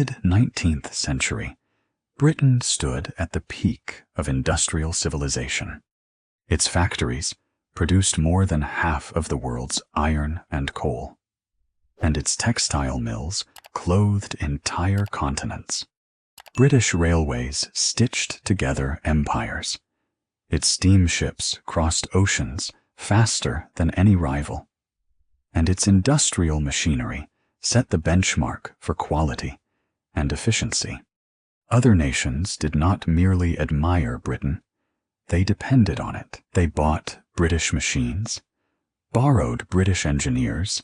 mid-19th century, Britain stood at the peak of industrial civilization. Its factories produced more than half of the world's iron and coal, and its textile mills clothed entire continents. British railways stitched together empires. Its steamships crossed oceans faster than any rival, and its industrial machinery set the benchmark for quality and efficiency. Other nations did not merely admire Britain, they depended on it. They bought British machines, borrowed British engineers,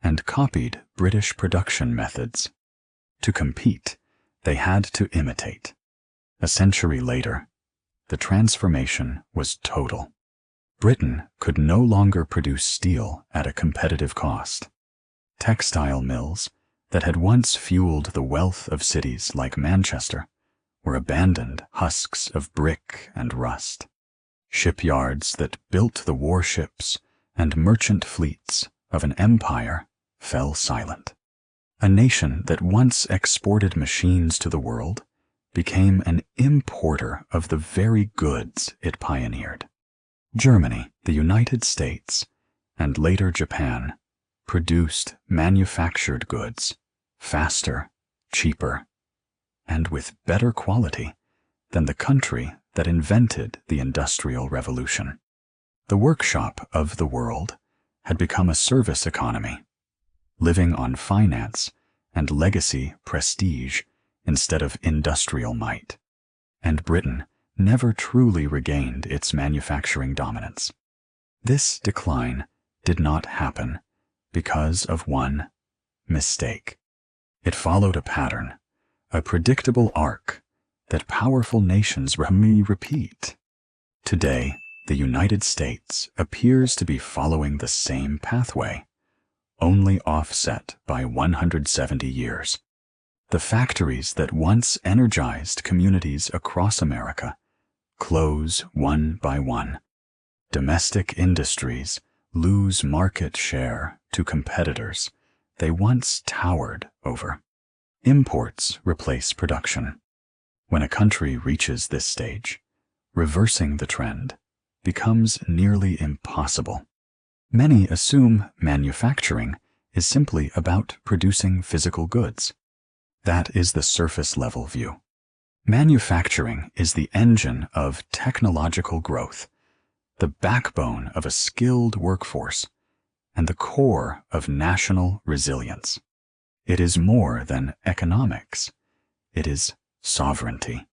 and copied British production methods. To compete, they had to imitate. A century later, the transformation was total. Britain could no longer produce steel at a competitive cost. Textile mills that had once fueled the wealth of cities like Manchester were abandoned husks of brick and rust. Shipyards that built the warships and merchant fleets of an empire fell silent. A nation that once exported machines to the world became an importer of the very goods it pioneered. Germany, the United States, and later Japan produced manufactured goods faster, cheaper, and with better quality than the country that invented the Industrial Revolution. The workshop of the world had become a service economy, living on finance and legacy prestige instead of industrial might, and Britain never truly regained its manufacturing dominance. This decline did not happen because of one mistake. It followed a pattern, a predictable arc that powerful nations repeat. Today, the United States appears to be following the same pathway, only offset by 170 years. The factories that once energized communities across America close one by one. Domestic industries lose market share to competitors they once towered over. Imports replace production. When a country reaches this stage, reversing the trend becomes nearly impossible. Many assume manufacturing is simply about producing physical goods. That is the surface-level view. Manufacturing is the engine of technological growth, the backbone of a skilled workforce, and the core of national resilience. It is more than economics. It is sovereignty.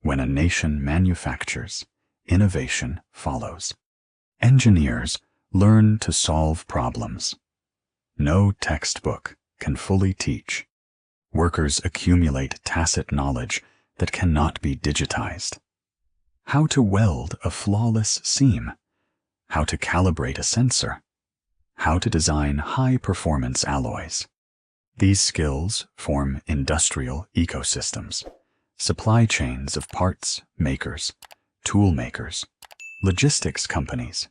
When a nation manufactures, innovation follows. Engineers learn to solve problems no textbook can fully teach. Workers accumulate tacit knowledge that cannot be digitized. How to weld a flawless seam, how to calibrate a sensor, how to design high-performance alloys. These skills form industrial ecosystems, supply chains of parts makers, tool makers, logistics companies,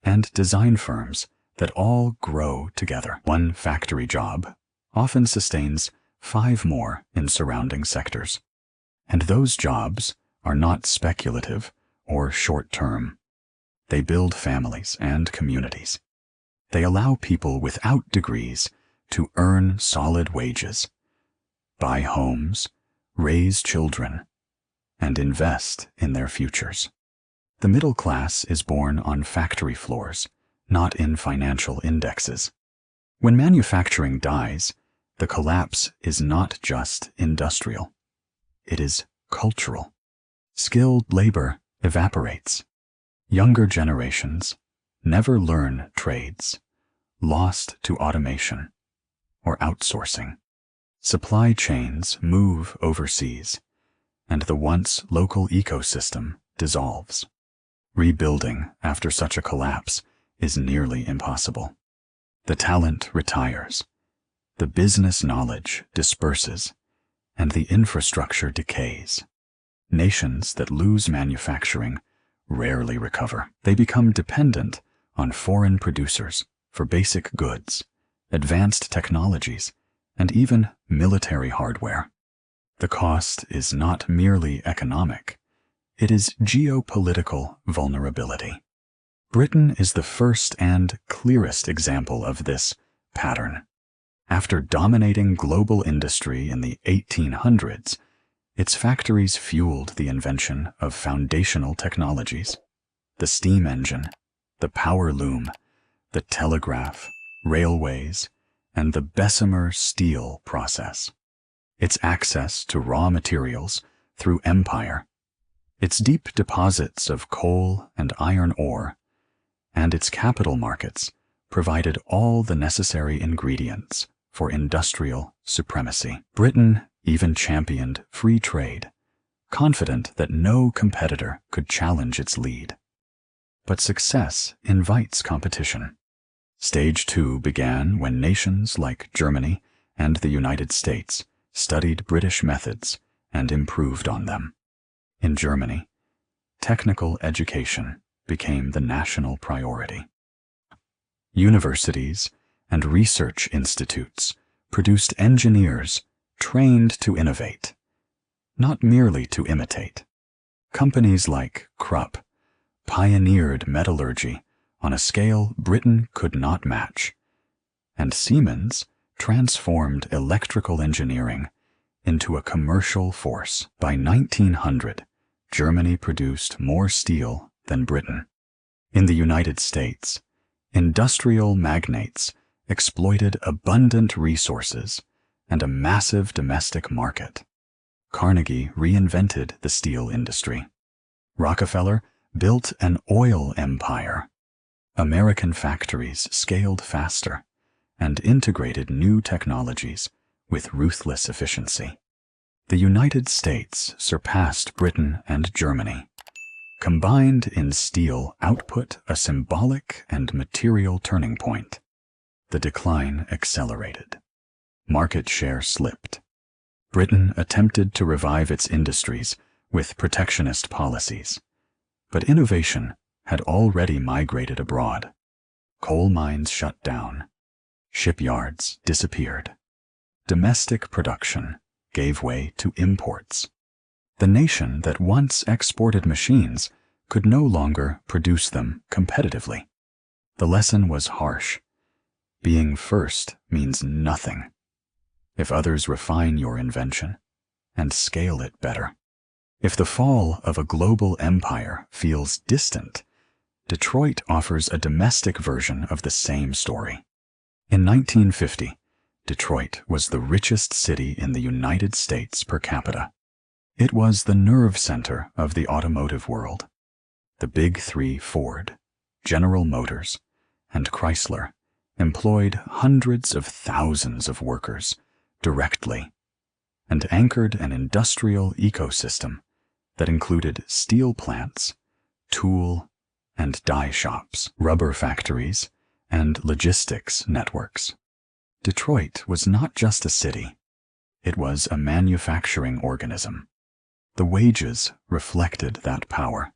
and design firms that all grow together. One factory job often sustains 5 more in surrounding sectors. And those jobs are not speculative or short-term. They build families and communities. They allow people without degrees to earn solid wages, buy homes, raise children, and invest in their futures. The middle class is born on factory floors, not in financial indexes. When manufacturing dies, the collapse is not just industrial. It is cultural. Skilled labor evaporates. Younger generations never learn trades, lost to automation or outsourcing. Supply chains move overseas, and the once local ecosystem dissolves. Rebuilding after such a collapse is nearly impossible. The talent retires, the business knowledge disperses, and the infrastructure decays. Nations that lose manufacturing rarely recover. They become dependent on foreign producers for basic goods, advanced technologies, and even military hardware. The cost is not merely economic, it is geopolitical vulnerability. Britain is the first and clearest example of this pattern. After dominating global industry in the 1800s, its factories fueled the invention of foundational technologies: the steam engine, the power loom, the telegraph, railways, and the Bessemer steel process. Its access to raw materials through empire, its deep deposits of coal and iron ore, and its capital markets provided all the necessary ingredients for industrial supremacy. Britain even championed free trade, confident that no competitor could challenge its lead. But success invites competition. Stage 2 began when nations like Germany and the United States studied British methods and improved on them. In Germany, technical education became the national priority. Universities and research institutes produced engineers trained to innovate, not merely to imitate. Companies like Krupp pioneered metallurgy on a scale Britain could not match, and Siemens transformed electrical engineering into a commercial force. By 1900, Germany produced more steel than Britain. In the United States, industrial magnates exploited abundant resources and a massive domestic market. Carnegie reinvented the steel industry. Rockefeller built an oil empire. American factories scaled faster and integrated new technologies with ruthless efficiency. The United States surpassed Britain and Germany, combined in steel output a symbolic and material turning point. The decline accelerated. Market share slipped. Britain attempted to revive its industries with protectionist policies, but innovation had already migrated abroad. Coal mines shut down. Shipyards disappeared. Domestic production gave way to imports. The nation that once exported machines could no longer produce them competitively. The lesson was harsh. Being first means nothing if others refine your invention and scale it better. If the fall of a global empire feels distant, Detroit offers a domestic version of the same story. In 1950, Detroit was the richest city in the United States per capita. It was the nerve center of the automotive world. The Big Three, Ford, General Motors, and Chrysler, employed hundreds of thousands of workers directly and anchored an industrial ecosystem that included steel plants, tool and die shops, rubber factories, and logistics networks. Detroit was not just a city. It was a manufacturing organism. The wages reflected that power.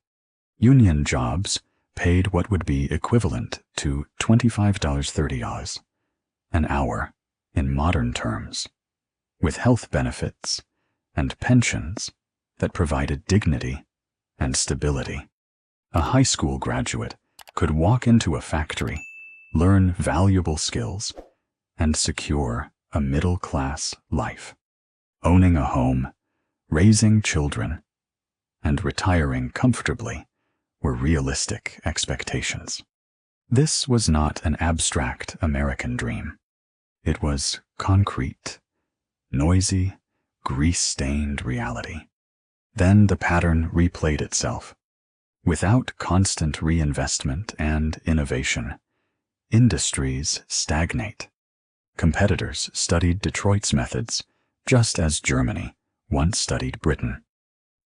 Union jobs paid what would be equivalent to $25-30 an hour in modern terms, with health benefits and pensions that provided dignity and stability. A high school graduate could walk into a factory, learn valuable skills, and secure a middle-class life. Owning a home, raising children, and retiring comfortably were realistic expectations. This was not an abstract American dream. It was concrete, noisy, grease-stained reality. Then the pattern replayed itself. Without constant reinvestment and innovation, industries stagnate. Competitors studied Detroit's methods, just as Germany once studied Britain.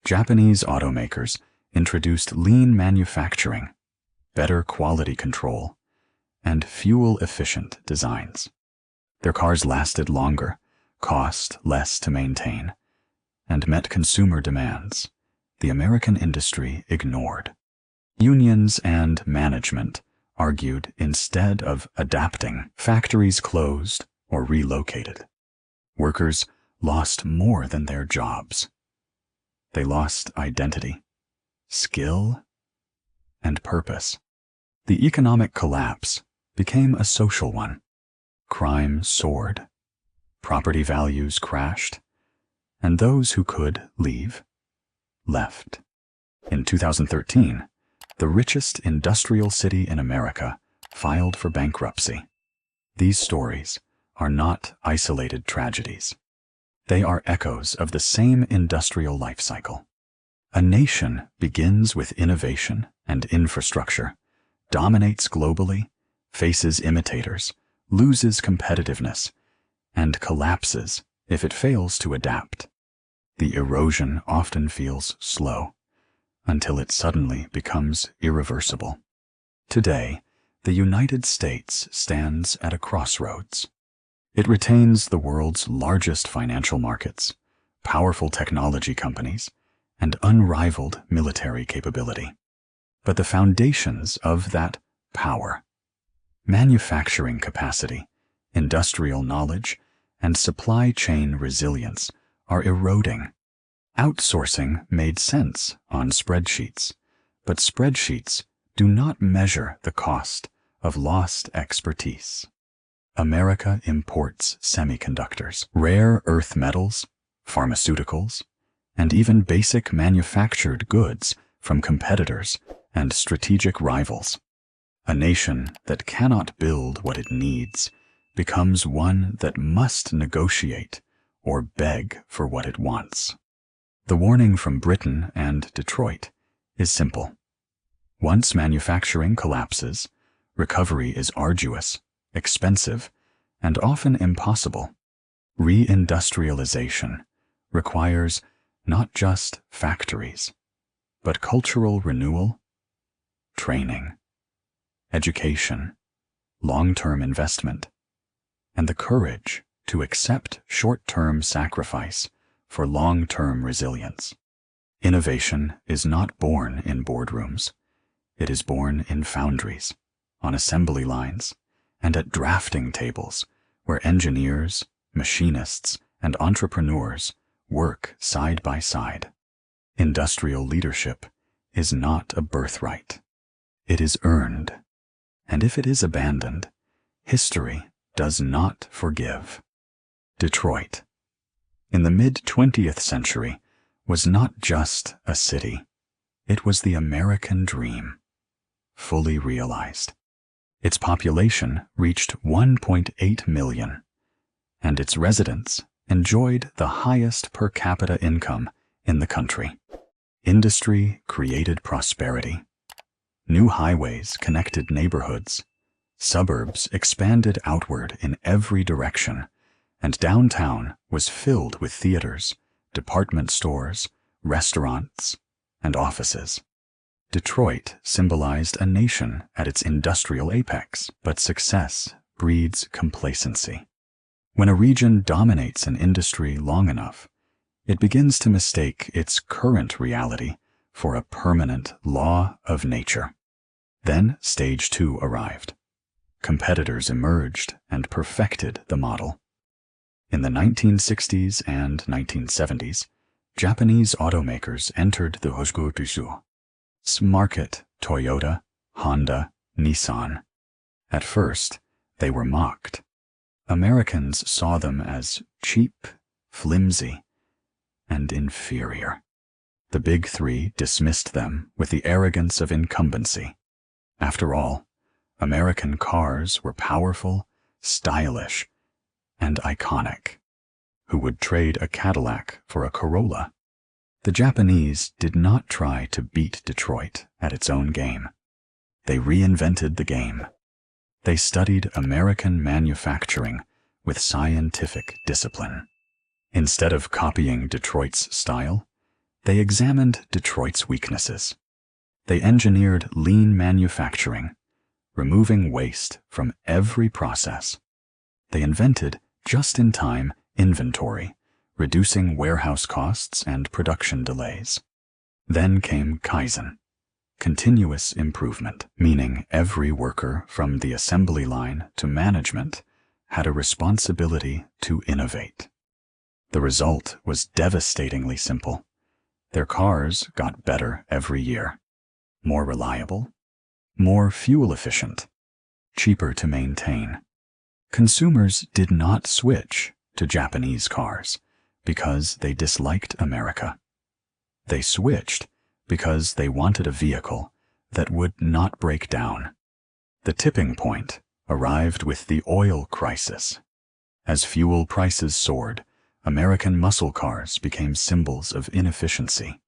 Japanese automakers introduced lean manufacturing, better quality control, and fuel-efficient designs. Their cars lasted longer, cost less to maintain, and met consumer demands the American industry ignored. Unions and management argued instead of adapting, factories closed or relocated. Workers lost more than their jobs. They lost identity, skill, and purpose. The economic collapse became a social one. Crime soared, property values crashed, and those who could leave, left. In 2013, the richest industrial city in America filed for bankruptcy. These stories are not isolated tragedies. They are echoes of the same industrial life cycle. A nation begins with innovation and infrastructure, dominates globally, faces imitators, loses competitiveness, and collapses if it fails to adapt. The erosion often feels slow, until it suddenly becomes irreversible. Today, the United States stands at a crossroads. It retains the world's largest financial markets, powerful technology companies, and unrivaled military capability. But the foundations of that power, manufacturing capacity, industrial knowledge, and supply chain resilience, are eroding. Outsourcing made sense on spreadsheets, but spreadsheets do not measure the cost of lost expertise. America imports semiconductors, rare earth metals, pharmaceuticals, and even basic manufactured goods from competitors and strategic rivals. A nation that cannot build what it needs becomes one that must negotiate or beg for what it wants. The warning from Britain and Detroit is simple. Once manufacturing collapses, recovery is arduous, expensive, and often impossible. Reindustrialization requires not just factories, but cultural renewal, training, education, long-term investment, and the courage to accept short-term sacrifice for long-term resilience. Innovation is not born in boardrooms. It is born in foundries, on assembly lines, and at drafting tables where engineers, machinists, and entrepreneurs work side by side. Industrial leadership is not a birthright. It is earned, and if it is abandoned, history does not forgive. Detroit, in the mid-20th century, was not just a city. It was the American dream, fully realized. Its population reached 1.8 million, and its residents enjoyed the highest per capita income in the country. Industry created prosperity. New highways connected neighborhoods. Suburbs expanded outward in every direction, and downtown was filled with theaters, department stores, restaurants, and offices. Detroit symbolized a nation at its industrial apex, but success breeds complacency. When a region dominates an industry long enough, it begins to mistake its current reality for a permanent law of nature. Then stage 2 arrived. Competitors emerged and perfected the model. In the 1960s and 1970s, Japanese automakers entered the Hoshikokushu market: Toyota, Honda, Nissan. At first, they were mocked. Americans saw them as cheap, flimsy, and inferior. The Big Three dismissed them with the arrogance of incumbency. After all, American cars were powerful, stylish, and iconic. Who would trade a Cadillac for a Corolla? The Japanese did not try to beat Detroit at its own game. They reinvented the game. They studied American manufacturing with scientific discipline. Instead of copying Detroit's style, they examined Detroit's weaknesses. They engineered lean manufacturing, removing waste from every process. They invented just-in-time inventory, reducing warehouse costs and production delays. Then came Kaizen, continuous improvement, meaning every worker from the assembly line to management had a responsibility to innovate. The result was devastatingly simple. Their cars got better every year. More reliable, more fuel efficient, cheaper to maintain. Consumers did not switch to Japanese cars because they disliked America. They switched because they wanted a vehicle that would not break down. The tipping point arrived with the oil crisis. As fuel prices soared, American muscle cars became symbols of inefficiency.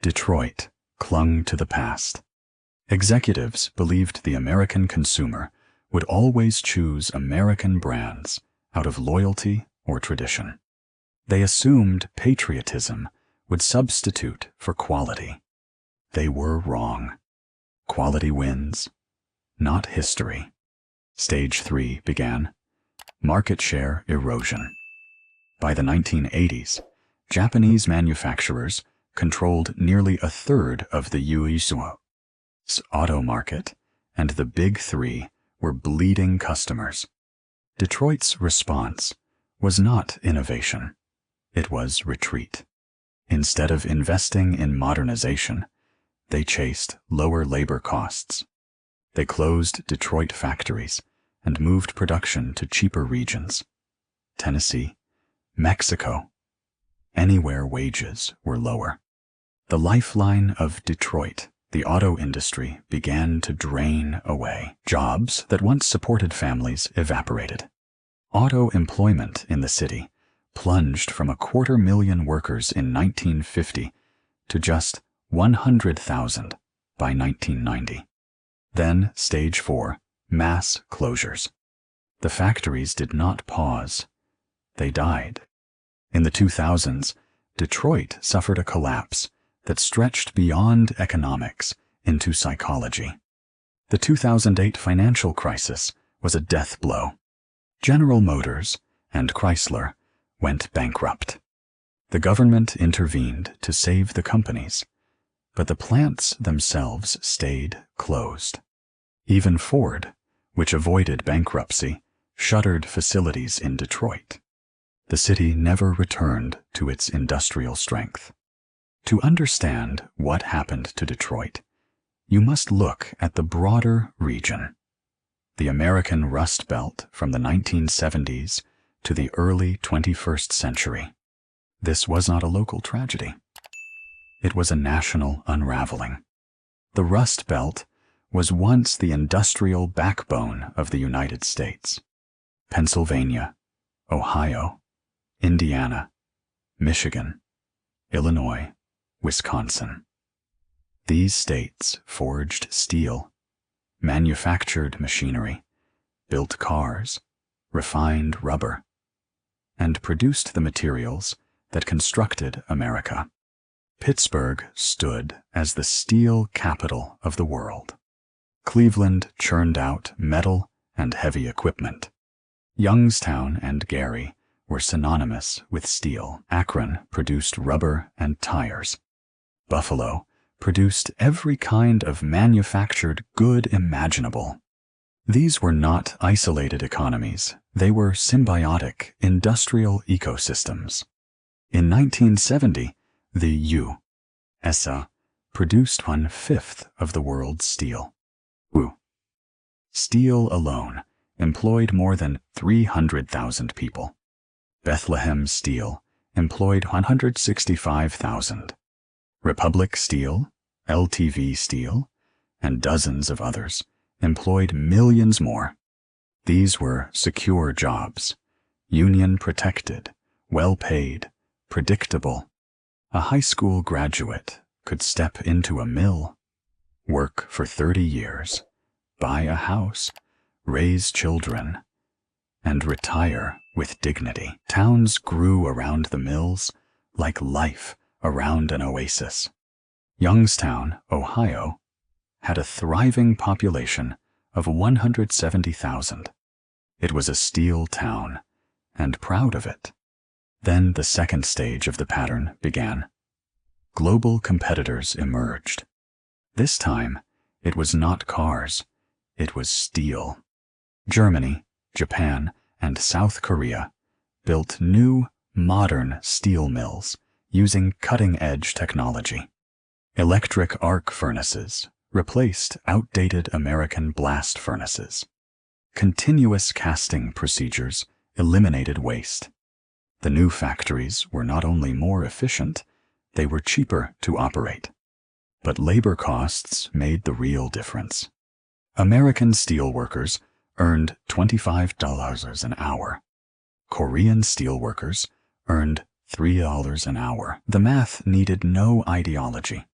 Detroit clung to the past. Executives believed the American consumer would always choose American brands out of loyalty or tradition. They assumed patriotism would substitute for quality. They were wrong. Quality wins, not history. Stage 3 began. Market share erosion. By the 1980s, Japanese manufacturers controlled nearly a third of the U.S. auto market, and the Big Three were bleeding customers. Detroit's response was not innovation. It was retreat. Instead of investing in modernization, they chased lower labor costs. They closed Detroit factories and moved production to cheaper regions. Tennessee, Mexico, anywhere wages were lower. The lifeline of Detroit, the auto industry, began to drain away. Jobs that once supported families evaporated. Auto employment in the city plunged from 250,000 workers in 1950 to just 100,000 by 1990. Then, Stage 4, mass closures. The factories did not pause. They died. In the 2000s, Detroit suffered a collapse that stretched beyond economics into psychology. The 2008 financial crisis was a death blow. General Motors and Chrysler went bankrupt. The government intervened to save the companies, but the plants themselves stayed closed. Even Ford, which avoided bankruptcy, shuttered facilities in Detroit. The city never returned to its industrial strength. To understand what happened to Detroit, you must look at the broader region. The American Rust Belt from the 1970s to the early 21st century. This was not a local tragedy. It was a national unraveling. The Rust Belt was once the industrial backbone of the United States. Pennsylvania, Ohio, Indiana, Michigan, Illinois, Wisconsin. These states forged steel, manufactured machinery, built cars, refined rubber, and produced the materials that constructed America. Pittsburgh stood as the steel capital of the world. Cleveland churned out metal and heavy equipment. Youngstown and Gary were synonymous with steel. Akron produced rubber and tires. Buffalo produced every kind of manufactured good imaginable. These were not isolated economies. They were symbiotic industrial ecosystems. In 1970, the U.S. produced 1/5 of the world's steel. Steel alone employed more than 300,000 people. Bethlehem Steel employed 165,000. Republic Steel, LTV Steel, and dozens of others employed millions more. These were secure jobs, union-protected, well-paid, predictable. A high school graduate could step into a mill, work for 30 years, buy a house, raise children, and retire with dignity. Towns grew around the mills like life around an oasis. Youngstown, Ohio, had a thriving population of 170,000. It was a steel town, and proud of it. Then the second stage of the pattern began. Global competitors emerged. This time, it was not cars, it was steel. Germany, Japan, and South Korea built new, modern steel mills using cutting-edge technology. Electric arc furnaces replaced outdated American blast furnaces. Continuous casting procedures eliminated waste. The new factories were not only more efficient, they were cheaper to operate. But labor costs made the real difference. American steelworkers earned $25 an hour. Korean steelworkers earned $3 an hour. The math needed no ideology.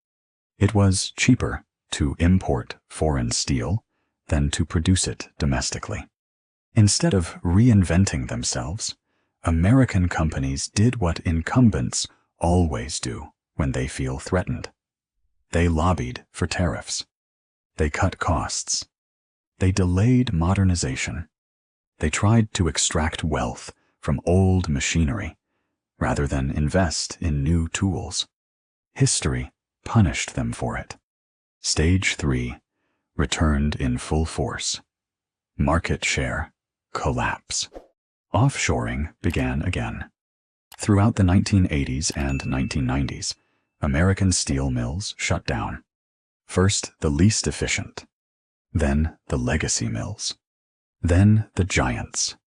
It was cheaper to import foreign steel than to produce it domestically. Instead of reinventing themselves, American companies did what incumbents always do when they feel threatened. They lobbied for tariffs. They cut costs. They delayed modernization. They tried to extract wealth from old machinery rather than invest in new tools. History punished them for it. Stage 3 returned in full force. Market share collapse. Offshoring began again. Throughout the 1980s and 1990s, American steel mills shut down. First the least efficient, then the legacy mills, then the giants.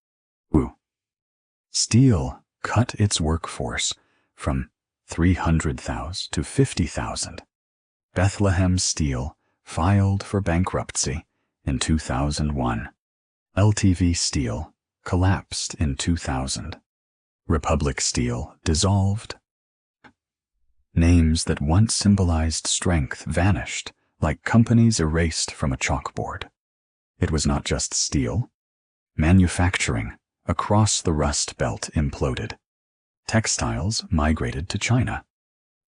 Steel cut its workforce from 300,000 to 50,000. Bethlehem Steel filed for bankruptcy in 2001. LTV Steel collapsed in 2000. Republic Steel dissolved. Names that once symbolized strength vanished like companies erased from a chalkboard. It was not just steel. Manufacturing across the Rust Belt imploded. Textiles migrated to China.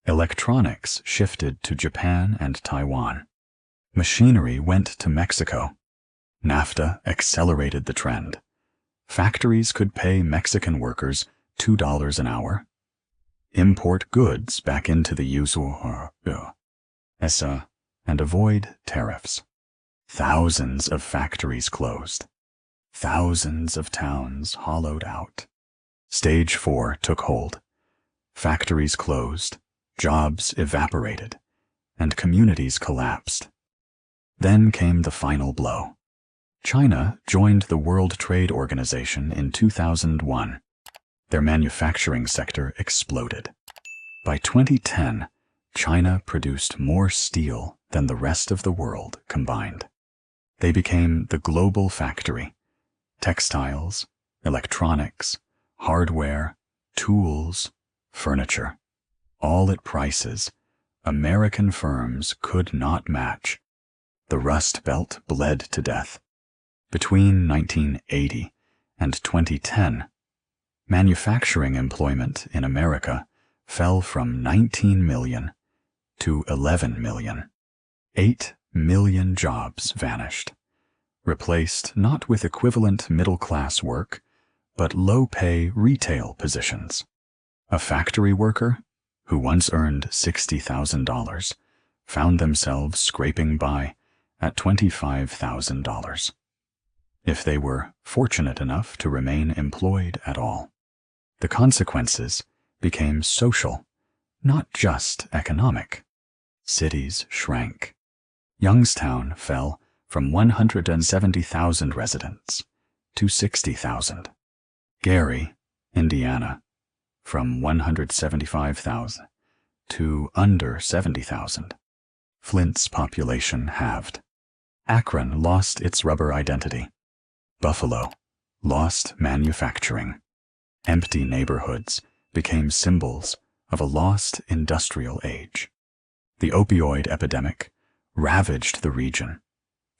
Electronics shifted to Japan and Taiwan. Machinery went to Mexico. NAFTA accelerated the trend. Factories could pay Mexican workers $2 an hour. Import goods back into the U.S. and avoid tariffs. Thousands of factories closed. Thousands of towns hollowed out. Stage 4 took hold. Factories closed, jobs evaporated, and communities collapsed. Then came the final blow. China joined the World Trade Organization in 2001. Their manufacturing sector exploded. By 2010, China produced more steel than the rest of the world combined. They became the global factory. Textiles, electronics, hardware, tools, furniture, all at prices American firms could not match. The Rust Belt bled to death. Between 1980 and 2010, manufacturing employment in America fell from 19 million to 11 million. 8 million jobs vanished, replaced not with equivalent middle-class work, but low-pay retail positions. A factory worker who once earned $60,000 found themselves scraping by at $25,000, if they were fortunate enough to remain employed at all. The consequences became social, not just economic. Cities shrank. Youngstown fell from 170,000 residents to 60,000. Gary, Indiana, from 175,000 to under 70,000. Flint's population halved. Akron lost its rubber identity. Buffalo lost manufacturing. Empty neighborhoods became symbols of a lost industrial age. The opioid epidemic ravaged the region,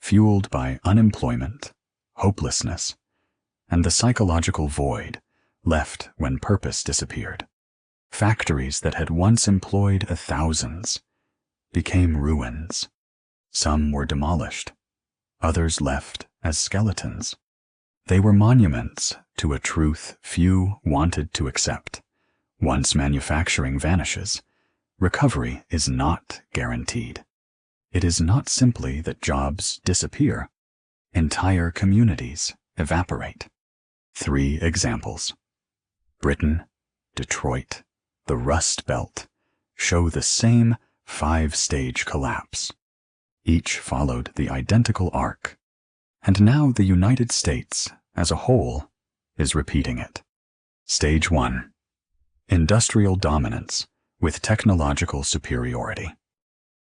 fueled by unemployment, hopelessness, and the psychological void left when purpose disappeared. Factories that had once employed thousands became ruins. Some were demolished, others left as skeletons. They were monuments to a truth few wanted to accept. Once manufacturing vanishes, recovery is not guaranteed. It is not simply that jobs disappear. Entire communities evaporate. 3 examples. Britain, Detroit, the Rust Belt, show the same 5-stage collapse. Each followed the identical arc, and now the United States, as a whole, is repeating it. Stage 1. Industrial dominance with technological superiority.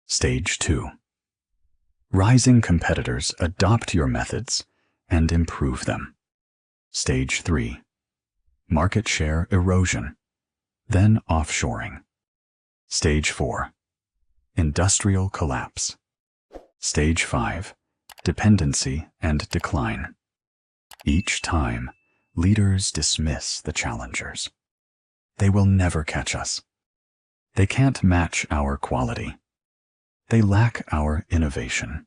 Stage 2. Rising competitors adopt your methods and improve them. Stage 3. Market share erosion, then offshoring. Stage 4. Industrial collapse. Stage 5. Dependency and decline. Each time, leaders dismiss the challengers. They will never catch us. They can't match our quality. They lack our innovation.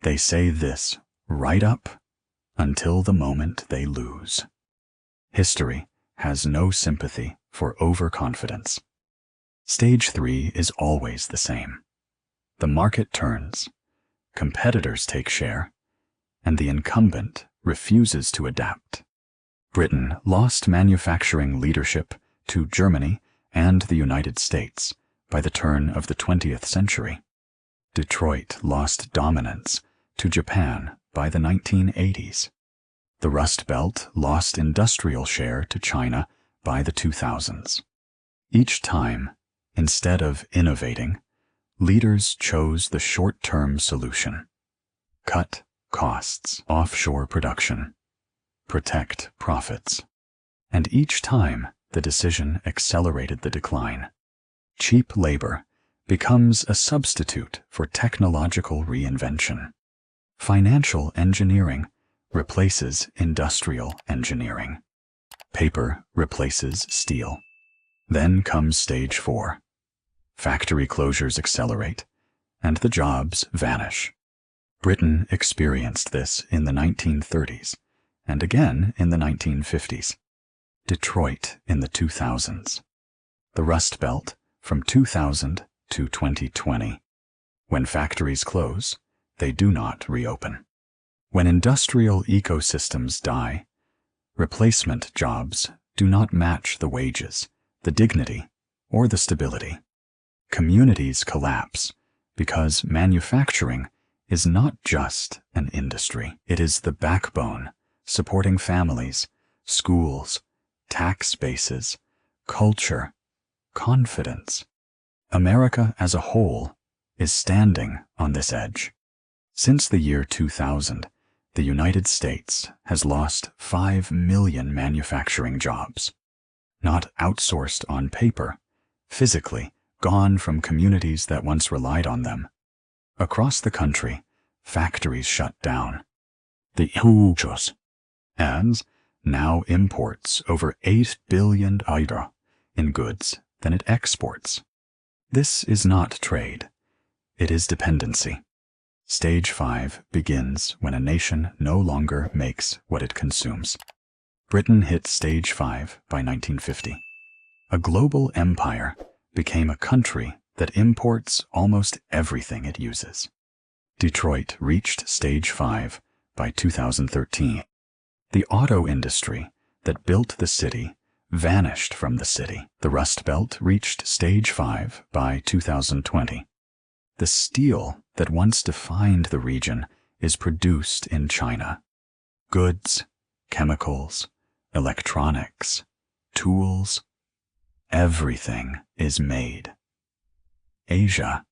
They say this right up until the moment they lose. History has no sympathy for overconfidence. Stage 3 is always the same. The market turns, competitors take share, and the incumbent refuses to adapt. Britain lost manufacturing leadership to Germany and the United States by the turn of the 20th century. Detroit lost dominance to Japan by the 1980s. The Rust Belt lost industrial share to China by the 2000s. Each time, instead of innovating, leaders chose the short-term solution. Cut costs, offshore production, protect profits. And each time, the decision accelerated the decline. Cheap labor becomes a substitute for technological reinvention. Financial engineering replaces industrial engineering. Paper replaces steel. Then comes stage 4. Factory closures accelerate, and the jobs vanish. Britain experienced this in the 1930s, and again in the 1950s. Detroit in the 2000s. The Rust Belt from 2000 to 2020. When factories close, they do not reopen. When industrial ecosystems die, replacement jobs do not match the wages, the dignity, or the stability. Communities collapse because manufacturing is not just an industry. It is the backbone supporting families, schools, tax bases, culture, confidence. America as a whole is standing on this edge. Since the year 2000, the United States has lost 5 million manufacturing jobs. Not outsourced on paper, physically gone from communities that once relied on them. Across the country, factories shut down. The richest adds now imports over 8 billion euro in goods than it exports. This is not trade. It is dependency. Stage 5 begins when a nation no longer makes what it consumes. Britain hit stage 5 by 1950. A global empire became a country that imports almost everything it uses. Detroit reached stage 5 by 2013. The auto industry that built the city vanished from the city. The Rust Belt reached stage 5 by 2020. The steel that once defined the region is produced in China. Goods, chemicals, electronics, tools, everything is made. Asia.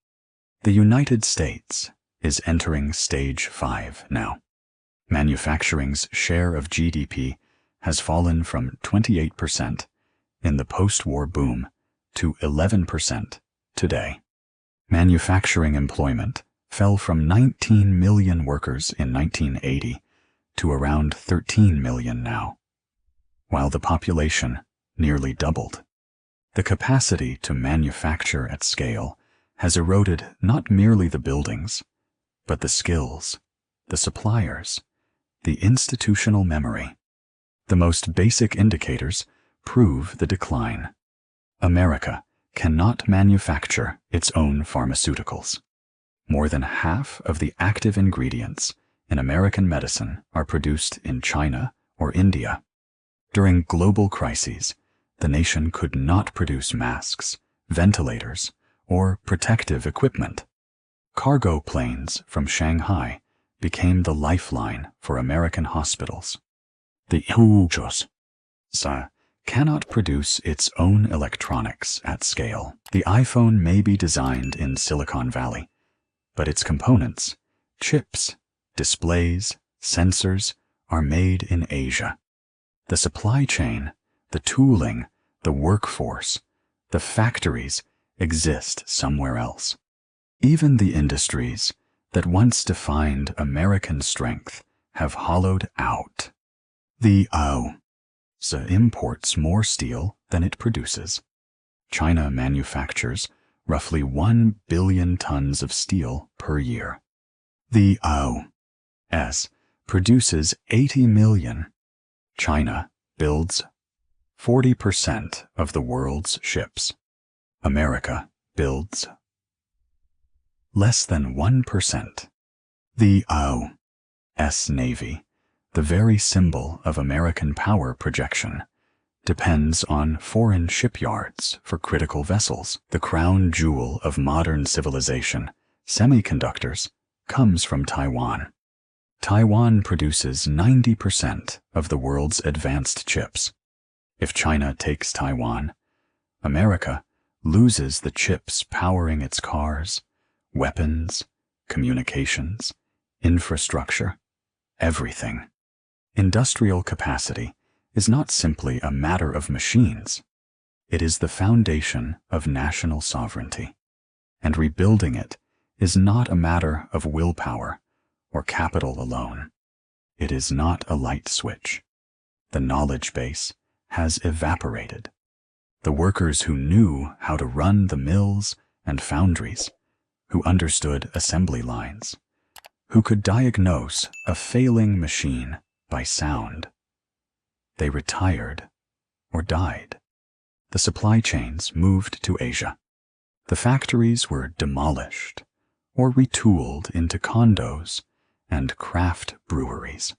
The United States is entering stage 5 now. Manufacturing's share of GDP has fallen from 28% in the post-war boom to 11% today. Manufacturing employment fell from 19 million workers in 1980 to around 13 million now, while the population nearly doubled. The capacity to manufacture at scale has eroded not merely the buildings, but the skills, the suppliers, the institutional memory. The most basic indicators prove the decline. America cannot manufacture its own pharmaceuticals. More than half of the active ingredients in American medicine are produced in China or India. During global crises, The nation could not produce masks, ventilators, or protective equipment. Cargo planes from Shanghai became the lifeline for American hospitals. The US cannot produce its own electronics at scale. The iPhone may be designed in Silicon Valley, but its components, chips, displays, sensors, are made in Asia. The supply chain, the tooling, the workforce, the factories exist somewhere else. Even the industries that once defined American strength have hollowed out. The US imports more steel than it produces. China manufactures roughly 1 billion tons of steel per year. The US produces 80 million. China builds 40% of the world's ships. America builds less than 1%. The US Navy, the very symbol of American power projection, depends on foreign shipyards for critical vessels. The crown jewel of modern civilization, semiconductors, comes from Taiwan. Taiwan produces 90% of the world's advanced chips. If China takes Taiwan, America loses the chips powering its cars, weapons, communications, infrastructure, everything. Industrial capacity is not simply a matter of machines. It is the foundation of national sovereignty, and rebuilding it is not a matter of willpower or capital alone. It is not a light switch. The knowledge base has evaporated. The workers who knew how to run the mills and foundries, who understood assembly lines, who could diagnose a failing machine by sound, they retired or died. The supply chains moved to Asia. The factories were demolished or retooled into condos and craft breweries.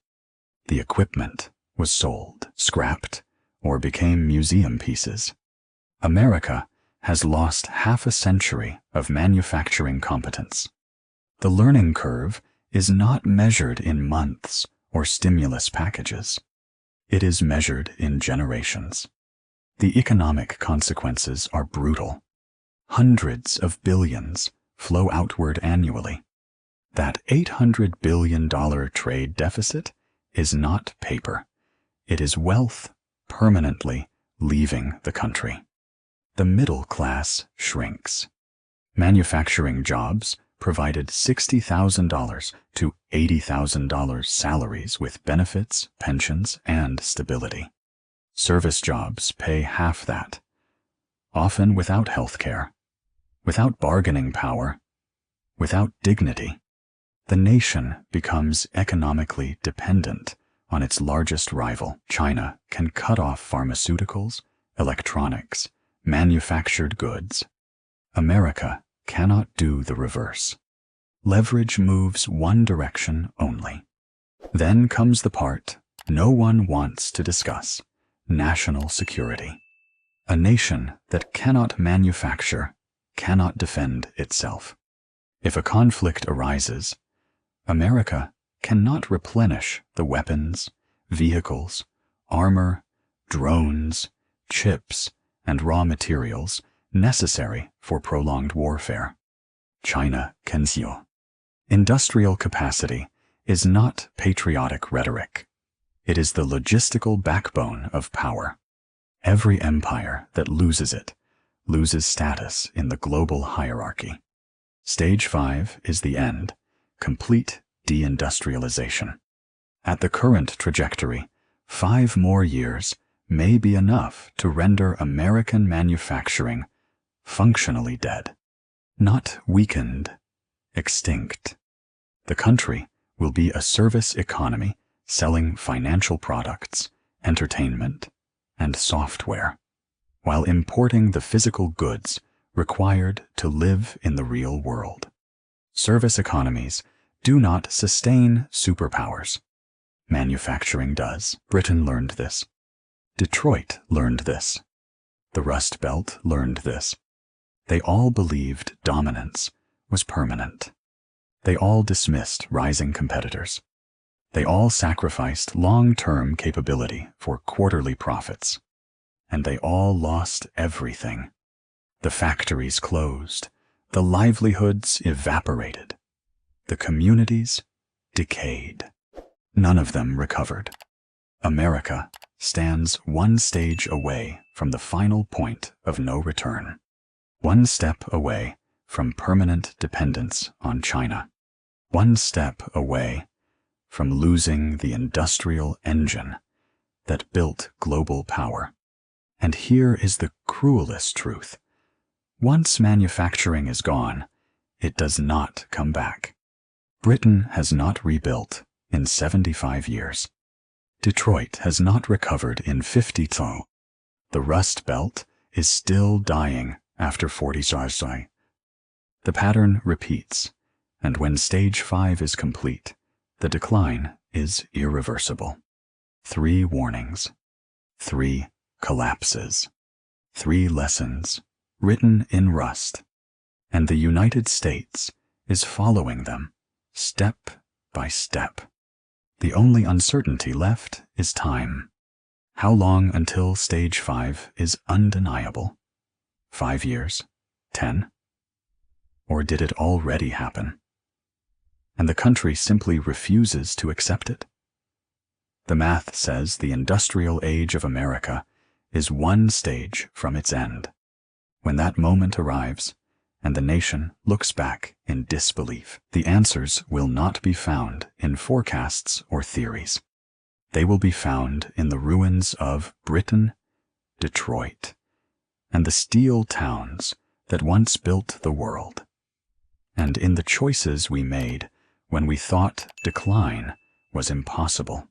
The equipment was sold, scrapped, or became museum pieces. America has lost half a century of manufacturing competence. The learning curve is not measured in months or stimulus packages. It is measured in generations. The economic consequences are brutal. Hundreds of billions flow outward annually. That $800 billion trade deficit is not paper. It is wealth permanently leaving the country. The middle class shrinks. Manufacturing jobs provided $60,000 to $80,000 salaries with benefits, pensions, and stability. Service jobs pay half that, often without health care, without bargaining power, without dignity. The nation becomes economically dependent on its largest rival. China can cut off pharmaceuticals, electronics, manufactured goods. America cannot do the reverse. Leverage moves one direction only. Then comes the part no one wants to discuss: national security. A nation that cannot manufacture cannot defend itself. If a conflict arises, America cannot replenish the weapons, vehicles, armor, drones, chips, and raw materials necessary for prolonged warfare. China can seal. Industrial capacity is not patriotic rhetoric. It is the logistical backbone of power. Every empire that loses it loses status in the global hierarchy. Stage 5 is the end, complete deindustrialization. At the current trajectory, 5 more years may be enough to render American manufacturing functionally dead, not weakened, extinct. The country will be a service economy selling financial products, entertainment, and software, while importing the physical goods required to live in the real world. Service economies do not sustain superpowers. Manufacturing does. Britain learned this. Detroit learned this. The Rust Belt learned this. They all believed dominance was permanent. They all dismissed rising competitors. They all sacrificed long-term capability for quarterly profits. And they all lost everything. The factories closed. The livelihoods evaporated. The communities decayed. None of them recovered. America stands one stage away from the final point of no return. One step away from permanent dependence on China. One step away from losing the industrial engine that built global power. And here is the cruelest truth. Once manufacturing is gone, it does not come back. Britain has not rebuilt in 75 years. Detroit has not recovered in 52. The Rust Belt is still dying after 40 years. The pattern repeats, and when stage 5 is complete, the decline is irreversible. 3 warnings, 3 collapses, 3 lessons written in rust, and the United States is following them step by step. The only uncertainty left is time. How long until stage 5 is undeniable? 5 years? 10? Or did it already happen? And the country simply refuses to accept it? The math says the industrial age of America is 1 stage from its end. When that moment arrives, and the nation looks back in disbelief, the answers will not be found in forecasts or theories. They will be found in the ruins of Britain, Detroit, and the steel towns that once built the world, and in the choices we made when we thought decline was impossible.